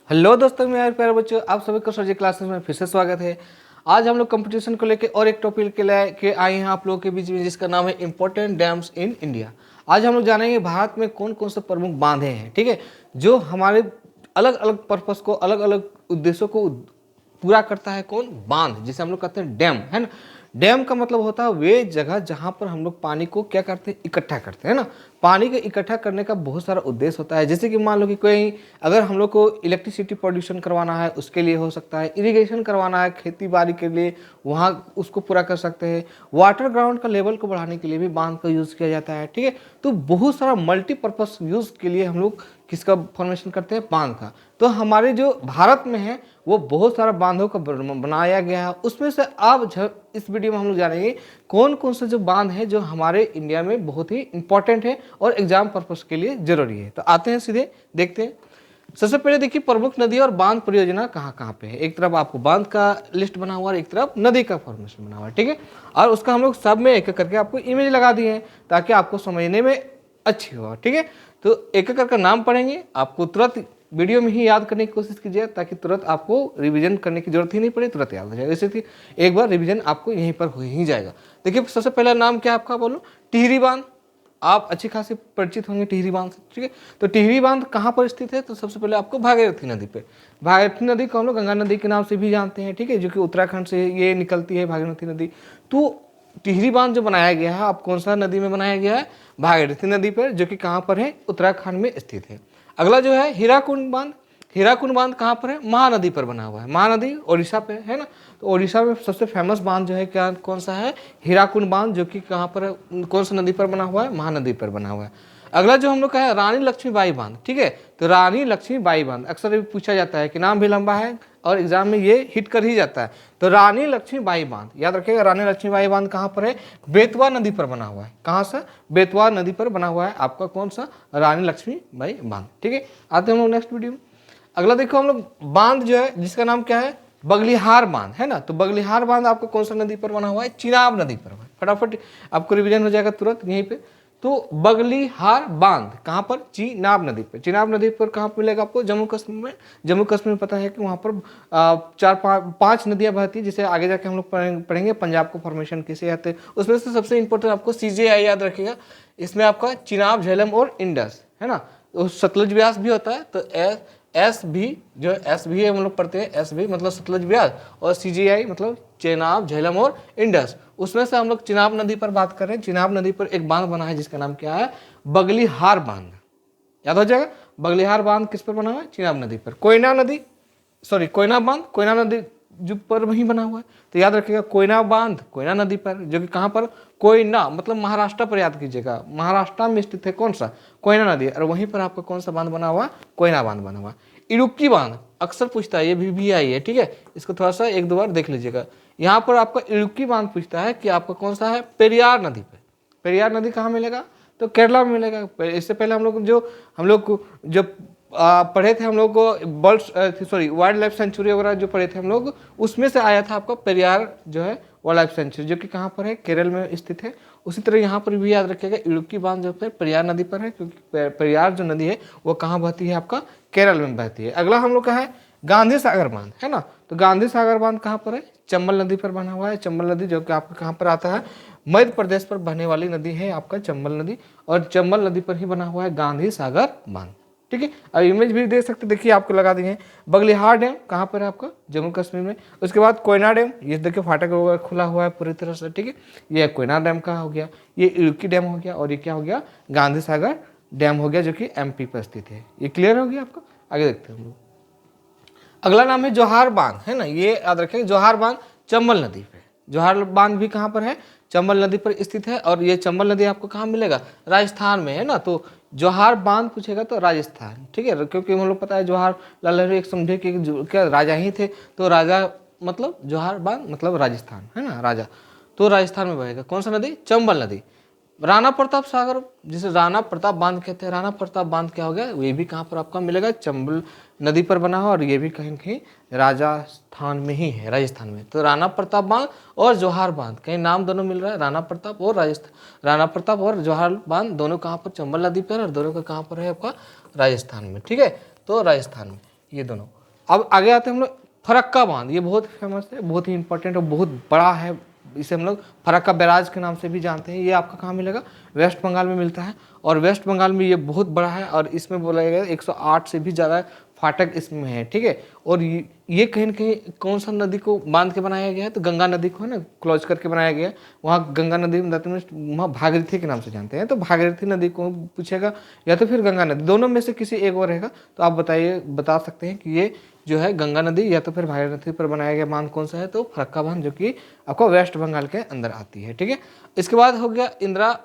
Hello दोस्तों, मेरे प्यारे बच्चों, आप सभी का सरजी क्लासेस में फिर से स्वागत है। आज हम लोग कंपटीशन को लेके और एक टॉपिक के लेके आए हैं आप लोगों के बीच में, जिसका नाम है इंपॉर्टेंट डैम्स इन इंडिया। आज हम लोग जानेंगे भारत में कौन कौन से प्रमुख बांधे हैं, ठीक है, जो हमारे अलग अलग पर्पस को, अलग अलग उद्देश्यों को पूरा करता है। कौन? बांध, जिसे हम लोग कहते हैं डैम, है ना। डैम का मतलब होता है वे जगह जहाँ पर हम लोग पानी को क्या करते हैं, इकट्ठा करते हैं ना। पानी को इकट्ठा करने का बहुत सारा उद्देश्य होता है। जैसे कि मान लो कि कोई अगर हम लोग को इलेक्ट्रिसिटी प्रोड्यूशन करवाना है, उसके लिए हो सकता है। इरिगेशन करवाना है खेती बाड़ी के लिए, वहाँ उसको पूरा कर सकते हैं। वाटर ग्राउंड का लेवल को बढ़ाने के लिए भी बांध का यूज़ किया जाता है, ठीक है। तो बहुत सारा मल्टीपर्पज़ यूज़ के लिए हम लोग किसका फॉर्मेशन करते हैं? बांध का। तो हमारे जो भारत में है वो बहुत सारा बांधों का बनाया गया है। उसमें से अब इस वीडियो में हम लोग जानेंगे कौन कौन से जो बांध है जो हमारे इंडिया में बहुत ही इंपॉर्टेंट है और एग्जाम पर्पस के लिए जरूरी है। तो आते हैं सीधे देखते हैं। सबसे पहले देखिए, प्रमुख नदी और बांध परियोजना कहाँ कहाँ पे है। एक तरफ आपको बांध का लिस्ट बना हुआ है, एक तरफ नदी का फॉर्मेशन बना हुआ है, ठीक है। और उसका हम लोग सब में एक एक करके आपको इमेज लगा दिए हैं ताकि आपको समझने में अच्छी हो, ठीक है। तो एक एक करके नाम पढ़ेंगे, आपको तुरंत वीडियो में ही याद करने की कोशिश कीजिए ताकि तुरंत आपको रिवीजन करने की जरूरत ही नहीं पड़े, तुरंत याद हो जाएगा। जैसे कि एक बार रिवीजन आपको यहीं पर हो ही जाएगा। देखिए, सबसे पहला नाम क्या है आपका, बोलो। टिहरी बांध। आप अच्छी खासी परिचित होंगे टिहरी बांध से, ठीक है। तो टिहरी बांध कहाँ पर स्थित है? तो सबसे पहले आपको भागीरथी नदी पे। भागीरथी नदी को हम लोग गंगा नदी के नाम से भी जानते हैं, ठीक है, जो कि उत्तराखंड से ये निकलती है भागीरथी नदी। तो टिहरी बांध जो बनाया गया है, आप कौन सा नदी में बनाया गया है? भागीरथी नदी पर, जो कि कहाँ पर है? उत्तराखंड में स्थित है। अगला जो है हीराकुंड बांध। हीराकुंड बांध कहाँ पर है? महानदी पर बना हुआ है। महानदी ओडिशा पे है ना। तो ओडिशा में सबसे फेमस बांध जो है क्या, कौन सा है? हीराकुंड बांध, जो कि कहाँ पर है, कौन सा नदी पर बना हुआ है? महानदी पर बना हुआ है। अगला जो हम लोग का है रानी लक्ष्मीबाई बांध, ठीक है। तो रानी लक्ष्मीबाई बांध अक्सर भी पूछा जाता है कि नाम भी लंबा है और एग्जाम में ये हिट कर ही जाता है। तो रानी लक्ष्मीबाई बांध याद रखिएगा। रानी लक्ष्मीबाई बांध कहाँ पर है? बेतवा नदी पर बना हुआ है। कहाँ से? बेतवा नदी पर बना हुआ है आपका कौन सा? रानी लक्ष्मीबाई बांध, ठीक है। आते हैं हम लोग नेक्स्ट वीडियो में। अगला देखो हम लोग बांध जो है जिसका नाम क्या है? बगलिहार बांध, है ना। तो बगलिहार बांध आपको कौन सा नदी पर बना हुआ है? चिनाब नदी पर। फटाफट आपको रिवीजन हो जाएगा तुरंत यहीं पे। तो बगलिहार बांध कहाँ पर? चिनाब नदी पर। चिनाब नदी पर कहाँ पर मिलेगा आपको? जम्मू कश्मीर में। जम्मू कश्मीर में पता है कि वहाँ पर चार पांच नदियाँ बहती है, जिसे आगे जाके हम लोग पढ़ेंगे पंजाब को फॉर्मेशन कैसे आते हैं। उसमें से सबसे इंपॉर्टेंट आपको CJI याद रखिएगा। इसमें आपका चिनाब, झेलम और इंडस, है ना। तो सतलुज व्यास भी होता है। तो एस भी जो एस भी हम लोग पढ़ते हैं, एस भी मतलब सतलुज व्यास, और CJI मतलब चेनाब, झेलम और इंडस। उसमें से हम लोग चिनाब नदी पर बात कर रहे हैं। चिनाब नदी पर एक बांध बना है जिसका नाम क्या है? बगलिहार बांध। याद हो जाएगा। बगलिहार बांध किस पर बना हुआ है? चिनाब नदी पर। कोयना नदी, सॉरी कोयना बांध, कोयना नदी जो पर वहीं बना हुआ है। तो याद रखिएगा, कोयना बांध कोयना नदी पर, जो कि कहाँ पर? कोयना मतलब महाराष्ट्र पर, याद कीजिएगा। महाराष्ट्र में स्थित है कौन सा? कोयना नदी। और वहीं पर आपका कौन सा बांध बना हुआ? कोयना बांध बना हुआ। इडुक्की बांध अक्सर पूछता है, ये भी आई है, ठीक है। इसको थोड़ा सा एक दो बार देख लीजिएगा। यहाँ पर आपका इडुक्की बांध पूछता है कि आपका कौन सा है? पेरियार नदी पे। पेरियार नदी कहाँ मिलेगा? तो केरला में मिलेगा। इससे पहले हम लोग जो पढ़े थे हम लोग को बर्ड्स वाइल्ड लाइफ सेंचुरी वगैरह जो पढ़े थे हम लोग, उसमें से आया था आपका पेरियार जो है वाइल्ड लाइफ सेंचुरी, जो कि कहाँ पर है? केरल में स्थित है। उसी तरह यहाँ पर भी याद रखिएगा, इडुक्की बांध जो है पेरियार नदी पर है, क्योंकि पेरियार जो नदी है वो कहाँ बहती है? आपका केरल में बहती है। अगला हम लोग का है गांधी सागर बांध, है ना। तो गांधी सागर बांध कहाँ पर है? चंबल नदी पर बना हुआ है। चंबल नदी जो कि आपका कहाँ पर आता है? मध्य प्रदेश पर बहने वाली नदी है आपका चंबल नदी, और चंबल नदी पर ही बना हुआ है गांधी सागर बांध, ठीक है। अब इमेज भी दे सकते, देखिए आपको लगा दिए हैं। बगलिहार डैम कहाँ पर है? आपका जम्मू कश्मीर में। उसके बाद कोयना डैम, ये देखिए फाटक वगैरह खुला हुआ है पूरी तरह से, ठीक है। ये कोयना डैम का हो गया, ये इडुक्की डैम हो गया, और ये क्या हो गया? गांधी सागर डैम हो गया, जो कि MP पर स्थित है। ये क्लियर हो गया आपको? आगे देखते हैं हम लोग। अगला नाम है जोहार बांध, है ना। ये याद रखेंगे, जोहार बांध चंबल नदी पे। जोहार बांध भी कहाँ पर है? चंबल नदी पर स्थित है। और ये चंबल नदी आपको कहाँ मिलेगा? राजस्थान में, है ना। तो जोहार बांध पूछेगा तो राजस्थान, ठीक है। क्योंकि हम लोग पता है जोहार लाल नेहरू एक समझे कि क्या राजा ही थे, तो राजा मतलब जोहार बांध मतलब राजस्थान, है ना, राजा। तो राजस्थान में बहेगा कौन सा नदी? चंबल नदी। राणा प्रताप सागर, जिसे राणा प्रताप बांध कहते हैं, राणा प्रताप बांध क्या हो गया? ये भी कहाँ पर आपका मिलेगा? चंबल नदी पर बना है, और ये भी कहीं कहीं राजस्थान में ही है, राजस्थान में। तो राणा प्रताप बांध और जोहार बांध, कहीं नाम दोनों मिल रहा है, राणा प्रताप और राजस्थान। राणा प्रताप और जोहार बांध दोनों कहाँ पर? चंबल नदी पर, और दोनों का कहाँ पर है? आपका राजस्थान में, ठीक है। तो राजस्थान में ये दोनों। अब आगे आते हैं हम लोग फरक्का बांध। ये बहुत फेमस है, बहुत ही इंपॉर्टेंट और बहुत बड़ा है। इसे हम लोग फरक्का बैराज के नाम से भी जानते हैं। ये आपका कहाँ मिलेगा? वेस्ट बंगाल में मिलता है। और वेस्ट बंगाल में ये बहुत बड़ा है और इसमें बोला गया 108 से भी ज़्यादा फाटक इसमें है, ठीक है। और ये कहीं न कहीं कौन सा नदी को बांध के बनाया गया है? तो गंगा नदी को है ना क्लोज करके बनाया गया है। वहाँ गंगा नदी वहाँ भागीरथी के नाम से जानते हैं। तो भागीरथी नदी को पूछेगा या तो फिर गंगा नदी, दोनों में से किसी एक और रहेगा। तो आप बताइए, बता सकते हैं कि ये जो है गंगा नदी या तो फिर भागीरथी पर बनाया गया बांध कौन सा है? तो फरक्का बांध, जो कि आपको वेस्ट बंगाल के अंदर आती है, ठीक है। इसके बाद हो गया इंदिरा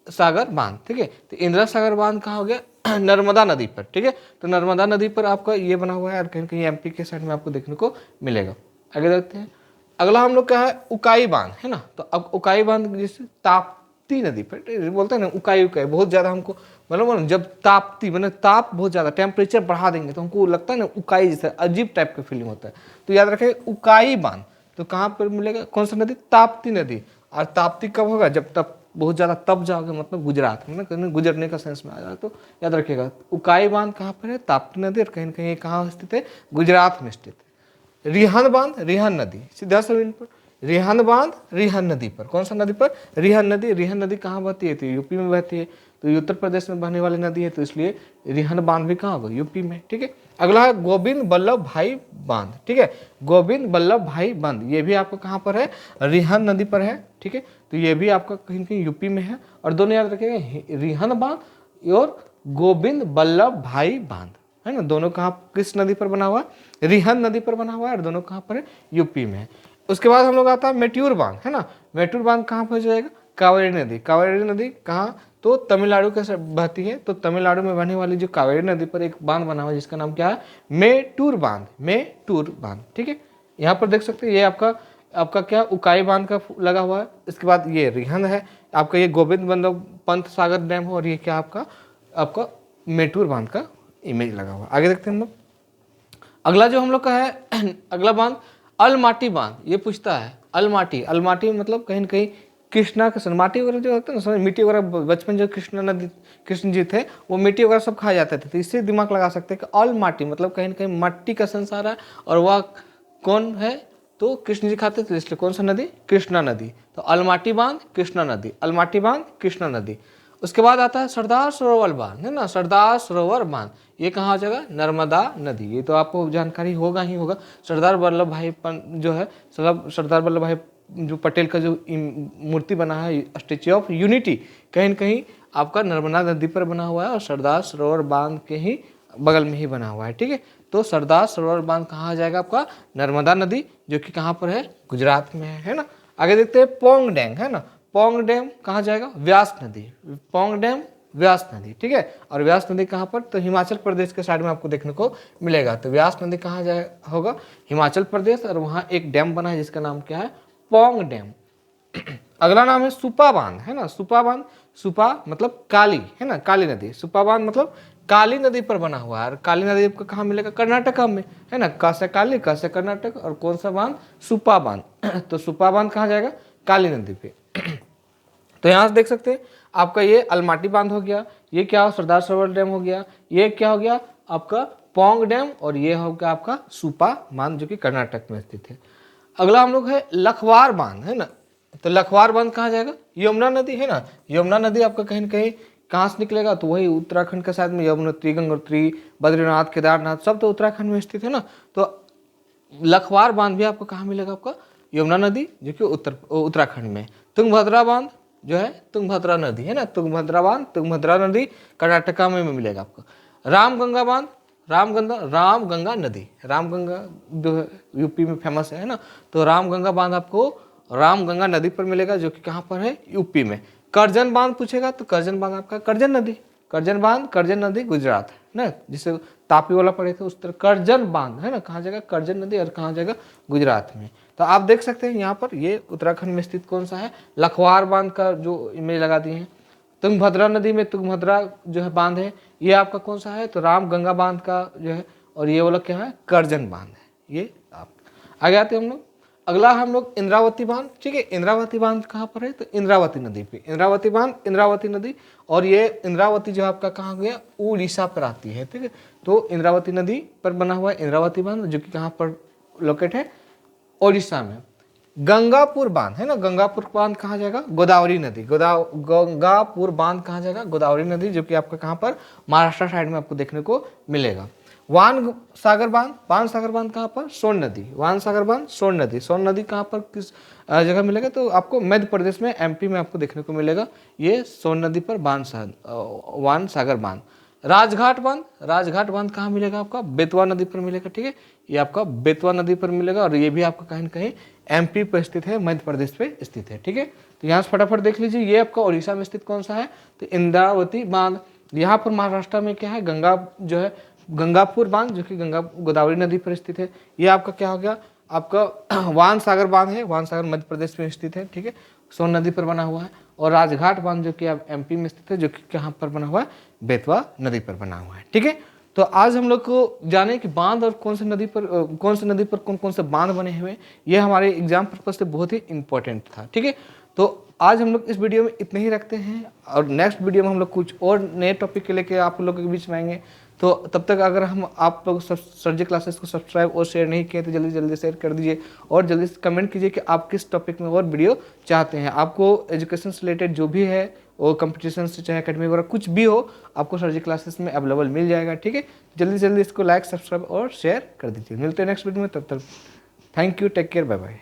सागर बांध, ठीक है। तो इंदिरा सागर बांध कहाँ हो गया? नर्मदा नदी पर, ठीक है। तो नर्मदा नदी पर आपका ये बना हुआ है और कहीं कहीं एमपी के साइड में आपको देखने को मिलेगा। आगे देखते हैं। अगला हम लोग क्या है? उकाई बांध, है ना। तो अब उकाई बांध जिसे ताप्ती नदी पर बोलते हैं ना, उकाई उकाई बहुत ज़्यादा हमको मतलब जब ताप्ती मतलब ताप बहुत ज़्यादा टेम्परेचर बढ़ा देंगे तो हमको लगता है ना उकाई जैसा अजीब टाइप का फीलिंग होता है। तो याद रखें उकाई बांध। तो कहाँ पर मिलेगा? कौन सा नदी? ताप्ती नदी। और ताप्ती कब होगा? जब तब बहुत ज़्यादा तब जाओगे, मतलब गुजरात में ना, कहीं गुजरने का सेंस में आ जाए। तो याद रखिएगा उकाई बांध कहाँ पर है? ताप्ती नदी। और कहीं न कहीं कहाँ स्थित है? गुजरात में स्थित है। रिहन बांध, रिहन नदी, सीधा सवाल पर रिहन बांध, रिहन नदी पर। कौन सा नदी पर? रिहन नदी। रिहन नदी कहाँ बहती है? तो यूपी में बहती है। तो ये उत्तर प्रदेश में बहने वाली नदी है, तो इसलिए रिहन बांध भी कहाँ होगा? यूपी में, ठीक है। अगला है गोविंद बल्लभ भाई बांध, ठीक है। गोविंद बल्लभ भाई बांध, ये भी आपको कहाँ पर है? रिहन नदी पर है, ठीक है। तो ये भी आपका कहीं कहीं यूपी में है। और दोनों याद रखिएगा, रिहन बांध और गोविंद बल्लभ भाई बांध, है ना। दोनों कहाँ किस नदी पर बना हुआ है? रिहन नदी पर बना हुआ है। और दोनों कहाँ पर है? यूपी में है। उसके बाद हम लोग आता है मेट्यूर बांध, है ना। मेट्यूर बांध कहाँ पर जाएगा? कावेरी नदी। कावेरी नदी कहाँ? तो तमिलनाडु के बहती है। तो तमिलनाडु में बहने वाली जो कावेरी नदी पर एक बांध बना हुआ है जिसका नाम क्या है? मेटूर बांध, मेटूर बांध, ठीक है। यहाँ पर देख सकते हैं ये आपका क्या उकाई बांध का लगा हुआ है। इसके बाद ये रिहंद है आपका, ये गोविंद बल्लभ पंत सागर डैम हो। और ये क्या आपका मेटूर बांध का इमेज लगा हुआ है। आगे देखते हैं हम लोग। अगला जो हम लोग का है अगला बांध अलमाटी बांध। ये पूछता है अलमाटी। अलमाटी मतलब कहीं न कहीं कृष्णा का माटी वगैरह जो होता है ना, मिट्टी वगैरह बचपन जो कृष्ण जी थे वो मिट्टी वगैरह सब खा जाते थे। तो इससे दिमाग लगा सकते हैं कि अल माटी मतलब कहीं न कहीं मट्टी का संसार है। और वह कौन है? तो कृष्ण जी खाते थे, इसलिए कौन सा नदी? कृष्णा नदी। तो अलमाटी बांध, कृष्णा नदी, अलमाटी बांध, कृष्णा नदी। उसके बाद आता है सरदार सरोवर बांध, है ना। सरदार सरोवर बांध ये कहाँ आ जाएगा? नर्मदा नदी। ये तो आपको जानकारी होगा ही होगा। सरदार वल्लभ भाई जो है सरदार वल्लभ भाई जो पटेल का जो मूर्ति बना है स्टेच्यू ऑफ यूनिटी, कहीं न कहीं आपका नर्मदा नदी पर बना हुआ है और सरदार सरोवर बांध के ही बगल में ही बना हुआ है, ठीक है। तो सरदार सरोवर बांध कहाँ आ जाएगा? आपका नर्मदा नदी, जो कि कहाँ पर है? गुजरात में है ना। आगे देखते हैं पोंग डैम, है ना। पोंग डैम कहाँ जाएगा? व्यास नदी। पोंग डैम व्यास नदी, ठीक है। और व्यास नदी कहाँ पर? तो हिमाचल प्रदेश के साइड में आपको देखने को मिलेगा। तो व्यास नदी कहाँ होगा? हिमाचल प्रदेश। और वहाँ एक डैम बना है जिसका नाम क्या है? पोंग डैम। अगला नाम है सुपा बांध, है ना। सुपा बांध, सुपा मतलब काली, है ना, काली नदी। सुपा बांध मतलब काली नदी पर बना हुआ है। और काली नदी आपको कहाँ मिलेगा? कर्नाटक में, है ना। क से काली, क से कर्नाटक। और कौन सा बांध? सुपा बांध। तो सुपा बांध कहाँ जाएगा? काली नदी पे। तो यहाँ से देख सकते हैं आपका ये अलमाटी बांध हो गया, ये क्या हो? सरदार सरोवर डैम हो गया, ये क्या हो गया? आपका पोंग डैम। और ये हो गया आपका सुपा बांध जो कि कर्नाटक में स्थित है। अगला हम लोग है लखवार बांध, है ना। तो लखवार बांध कहाँ जाएगा? यमुना नदी, है ना। यमुना नदी आपका कहीं न कहीं कहाँ से निकलेगा? तो वही उत्तराखंड के साथ में यमुनोत्री, गंगोत्री, बद्रीनाथ, केदारनाथ सब तो उत्तराखंड में स्थित है ना। तो लखवार बांध भी आपको कहाँ मिलेगा? आपका यमुना नदी जो कि उत्तराखंड में। तुंगभद्रा बांध जो है तुंगभद्रा नदी, है ना। तुंगभद्रा बांध, तुंगभद्रा नदी कर्नाटका में मिलेगा आपको। रामगंगा बांध, रामगंगा नदी, रामगंगा जो है यूपी में फेमस है ना। तो रामगंगा बांध आपको रामगंगा नदी पर मिलेगा जो कि कहाँ पर है? यूपी में। करजन बांध पूछेगा तो करजन बांध आपका करजन नदी, करजन बांध, करजन नदी गुजरात है ना, जिसे तापी वाला पढ़े थे उस तरह करजन बांध, है ना। कहाँ जाएगा? करजन नदी। और कहाँ जाएगा? गुजरात में। तो आप देख सकते हैं यहाँ पर ये उत्तराखंड में स्थित कौन सा है? लखवार बांध का जो इमेज लगा दिए हैं। तुंगभद्रा नदी में तुंगभद्रा जो है बांध है, ये आपका कौन सा है? तो रामगंगा बांध का जो है। और ये वाला क्या है? करजन बांध है। ये आप आगे आते हैं हम लोग। अगला हम लोग इंद्रावती बांध, ठीक है। इंद्रावती बांध कहाँ पर है, तो इंद्रावती नदी पे इंद्रावती बांध, इंद्रावती नदी। और ये इंद्रावती जो आपका कहाँ गया, उड़ीसा पर आती है, ठीक है। तो इंद्रावती नदी पर बना हुआ है इंद्रावती बांध, जो कि कहाँ पर लोकेट है, उड़ीसा में। गंगापुर बांध है ना, गंगापुर बांध कहाँ जाएगा, गोदावरी नदी। गंगापुर बांध कहाँ जाएगा, गोदावरी नदी, जो कि आपका कहाँ पर महाराष्ट्र साइड में आपको देखने को मिलेगा। वान सागर बांध, वान सागर बांध कहाँ पर, सोन नदी। वान सागर बांध, सोन नदी। सोन नदी कहाँ पर किस जगह मिलेगा, तो आपको मध्य प्रदेश में, एमपी में आपको देखने को मिलेगा ये सोन नदी पर वान सागर बांध। राजघाट बांध, राजघाट बांध कहाँ मिलेगा आपका, बेतवा नदी पर मिलेगा, ठीक है। ये आपका बेतवा नदी पर मिलेगा और ये भी आपका कहीं न कहीं एमपी पर स्थित है, मध्य प्रदेश पे स्थित है, ठीक है। तो यहाँ से फटाफट देख लीजिए, ये आपका उड़ीसा में स्थित कौन सा है, तो इंद्रावती बांध। यहाँ पर महाराष्ट्र में क्या है, गंगा जो है गंगापुर बांध, जो कि गंगा गोदावरी नदी पर स्थित है। ये आपका क्या हो गया, आपका वान सागर बांध है, वान सागर मध्य प्रदेश में स्थित है, ठीक है, सोन नदी पर बना हुआ है। और राजघाट बांध जो कि आप एमपी में स्थित है, जो कि कहाँ पर बना हुआ है, बेतवा नदी पर बना हुआ है, ठीक है। तो आज हम लोग को जाने कि बांध और कौन सी नदी पर कौन कौन से बांध बने हुए हैं, ये हमारे एग्जाम पर्पज से बहुत ही इंपॉर्टेंट था, ठीक है। तो आज हम लोग इस वीडियो में इतने ही रखते हैं और नेक्स्ट वीडियो में हम लोग कुछ और नए टॉपिक के लेके आप लोगों के बीच में आएंगे। तो तब तक अगर आप लोग सर जी क्लासेस को सब्सक्राइब और शेयर नहीं किए तो जल्दी जल्दी शेयर कर दीजिए और जल्दी से कमेंट कीजिए कि आप किस टॉपिक में और वीडियो चाहते हैं। आपको एजुकेशन से रिलेटेड जो भी है वो कंपटीशन से चाहे एकेडमी वगैरह कुछ भी हो, आपको सर जी क्लासेस में अवेलेबल मिल जाएगा, ठीक है। जल्दी जल्दी इसको लाइक, सब्सक्राइब और शेयर कर दीजिए। मिलते हैं नेक्स्ट वीडियो में, तब तक thank you, take care, bye bye.